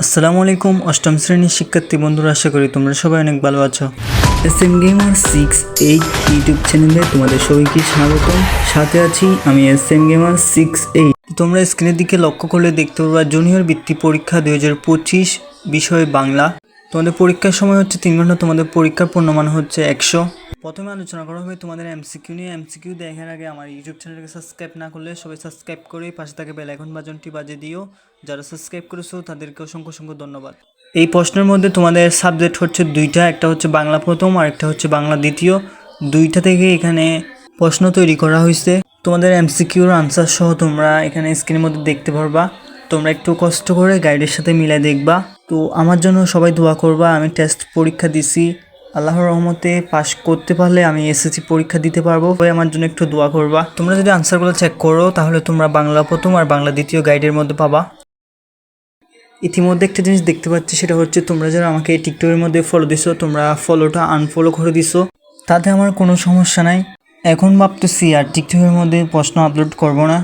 আসসালামু আলাইকুম অষ্টম শ্রেণীর শিক্ষার্থী বন্ধুরা, আশা করি তোমরা সবাই অনেক ভালো আছো। SM Gamer 68 ইউটিউব চ্যানেলে তোমাদের সবাইকে স্বাগতম। সাথে আছি আমি SM Gamer 68। তোমরা স্ক্রিনের দিকে লক্ষ্য করলে দেখতে পারবা জুনিয়র বৃত্তি পরীক্ষা 2025 বিষয় বাংলা। তোমাদের পরীক্ষার সময় হচ্ছে 3 ঘন্টা, তোমাদের পরীক্ষার পূর্ণমান হচ্ছে 100। প্রথমে আলোচনা করা হবে তোমাদের এমসিকিউ নিয়ে। এমসিকিউ দেখার আগে আমার ইউটিউব চ্যানেলকে সাবস্ক্রাইব না করলে সবাই সাবস্ক্রাইব করে পাশে থাকে বেল আইকন বাটনটি বাজিয়ে দিও। যারা সাবস্ক্রাইব করেছো তাদেরকে অসংখ্য ধন্যবাদ। এই প্রশ্নের মধ্যে তোমাদের সাবজেক্ট হচ্ছে দুইটা, একটা হচ্ছে বাংলা প্রথম আর একটা হচ্ছে বাংলা দ্বিতীয়। দুইটা থেকে এখানে প্রশ্ন তৈরি করা হয়েছে। তোমাদের এমসিকিউর আনসার সহ তোমরা এখানে স্ক্রিনের মধ্যে দেখতে পারবা। তোমরা একটু কষ্ট করে গাইডের সাথে মিলাই দেখবা। তো আমার জন্য সবাই দোয়া করবা। আমি টেস্ট পরীক্ষা দিছি, আল্লাহর রহমতে পাশ করতে পারলে আমি এসএসসি পরীক্ষা দিতে পারবো। ভাই আমার জন্য একটু দোয়া করবা। তোমরা যদি আনসারগুলো চেক করো তাহলে তোমরা বাংলা প্রথম আর বাংলা দ্বিতীয় গাইডের মধ্যে পাবা। ইতিমধ্যে একটা জিনিস দেখতে পাচ্ছি, সেটা হচ্ছে তোমরা যারা আমাকে টিকটকের মধ্যে ফলো দিছো, তোমরা ফলোটা আনফলো করে দিছো। তাতে আমার কোনো সমস্যা নাই। এখন ভাবতেছি আর টিকটকের মধ্যে প্রশ্ন আপলোড করব না,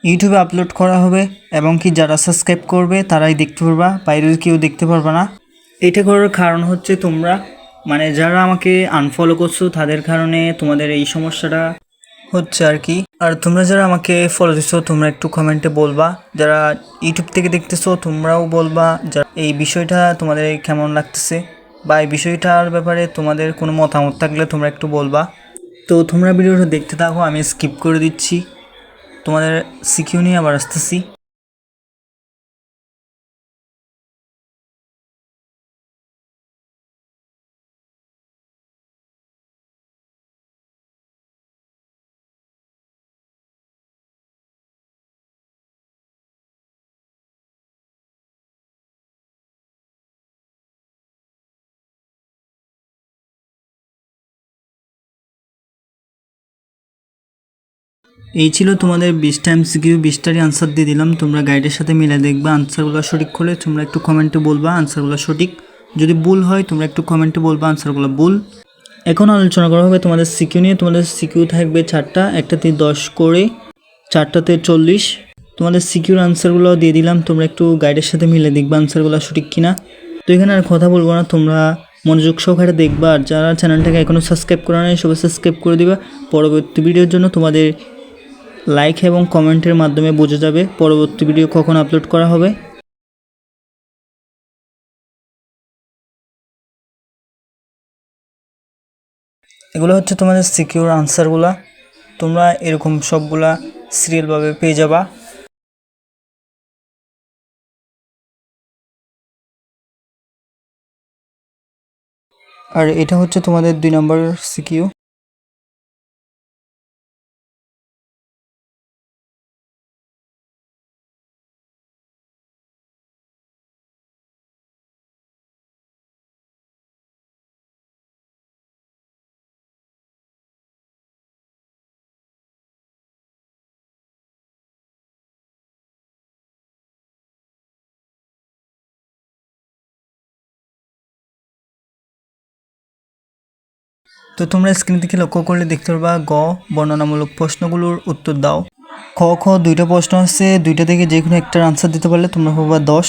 ইউটিউবে আপলোড করা হবে। এবং কি যারা সাবস্ক্রাইব করবে তারাই দেখতে পারবা, বাইরের কেউ দেখতে পারবা না। এটা করার কারণ হচ্ছে তোমরা যারা আমাকে আনফলো করছো তাদের কারণে তোমাদের এই সমস্যাটা হচ্ছে আর কি। আর তোমরা যারা আমাকে ফলো দিছো তোমরা একটু কমেন্টে বলবা, যারা ইউটিউব থেকে দেখতেছো তোমরাও বলবা এই বিষয়টা তোমাদের কেমন লাগতেছে, বা এই বিষয়টার ব্যাপারে তোমাদের কোনো মতামত থাকলে তোমরা একটু বলবা। তো তোমরা ভিডিওটা দেখতে থাকো, আমি স্কিপ করে দিচ্ছি। তোমাদের সিকিউ নিয়ে আবার আসতেছি। এই ছিল তোমাদের 20টা এমসিকিউ, 20টারই আনসার দিয়ে দিলাম। তোমরা গাইডের সাথে মিলে দেখবা, আনসারগুলো সঠিক হলে তোমরা একটু কমেন্টে বলবা আনসারগুলো সঠিক। যদি ভুল হয় তোমরা একটু কমেন্টে বলবা আনসারগুলো ভুল। এখন আলোচনা করা হবে তোমাদের সিকিউ নিয়ে। তোমাদের সিকিউ থাকবে 4টা, একটাতে 10 করে, 4টাতে 40। তোমাদের সিকিউর আনসারগুলো দিয়ে দিলাম, তোমরা একটু গাইডের সাথে মিলে দেখবা আনসারগুলো সঠিক কিনা। তো এখানে আর কথা বলবো না, তোমরা মনোযোগ সহকারে দেখবা। আর যারা চ্যানেলটাকে এখনও সাবস্ক্রাইব করা নেই সবাই সাবস্ক্রাইব করে দিবা। পরবর্তী ভিডিওর জন্য তোমাদের লাইক এবং কমেন্টের মাধ্যমে বোঝা যাবে পরবর্তী ভিডিও কখন আপলোড করা হবে। এগুলো হচ্ছে তোমাদের সিকিউর আনসারগুলা। তোমরা এরকম সবগুলা সিরিয়ালভাবে পেয়ে যাবা। আর এটা হচ্ছে তোমাদের 2 নম্বর সিকিউ। তো তোমরা স্ক্রিন থেকে লক্ষ্য করলে দেখতে পারবা গ বর্ণনামূলক প্রশ্নগুলোর উত্তর দাও। খ খ 2টা প্রশ্ন আছে, 2টা থেকে যে কোনো একটার আনসার দিতে পারলে তোমরা পাবা 10।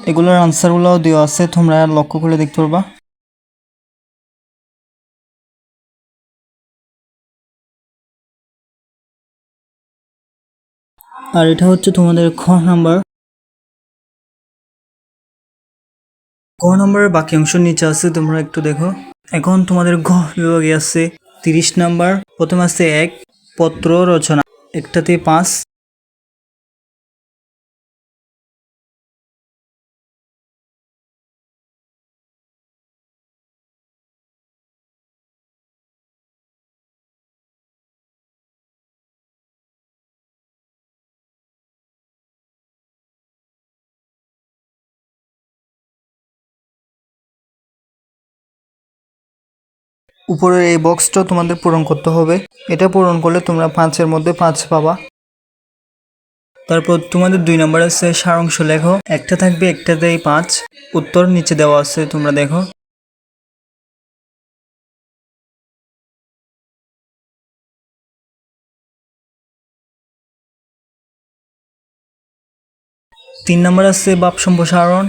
এগুলোর আনসারগুলোও দেওয়া আছে, তোমরা লক্ষ্য করলে দেখতে পারবা। আর এটা হচ্ছে তোমাদের খ নাম্বার। ক নম্বরের বাকি অংশ নিচে আছে, তোমরা একটু দেখো। এখন তোমাদের ঘ বিভাগে আছে 30 নাম্বার। প্রথম আছে 1 পত্র রচনা, একটাতে 5। উপরের এই বক্সটা তোমাদের পূরণ করতে হবে। এটা পূরণ করলে তোমরা 5-এর মধ্যে 5 পাবা। তারপর তোমাদের 2 নাম্বার আছে সারাংশ লেখো, একটা থাকবে, একটাতেই 5। উত্তর নিচে দেওয়া আছে, তোমরা দেখো। তিন নাম্বার আছে ভাব সম্প্রসারণ,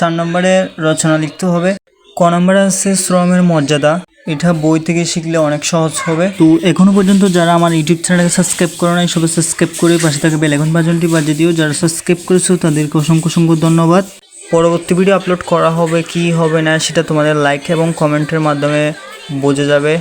4 নম্বরে রচনা লিখতে হবে। ক নম্বরে আছে শ্রমের মর্যাদা, এটা বই থেকে শিখলে অনেক সহজ হবে। তো এখনো পর্যন্ত যারা আমার ইউটিউব চ্যানেলকে সাবস্ক্রাইব করো নাই সবাই সাবস্ক্রাইব করে পাশে থাকা বেল আইকন বাটনটি বাজিয়ে দিও। যারা সাবস্ক্রাইব করেছো তাদেরকে অসংখ্য অসংখ্য ধন্যবাদ। পরবর্তী ভিডিও আপলোড করা হবে কি হবে না সেটা তোমাদের লাইক এবং কমেন্টের মাধ্যমে বোঝা যাবে।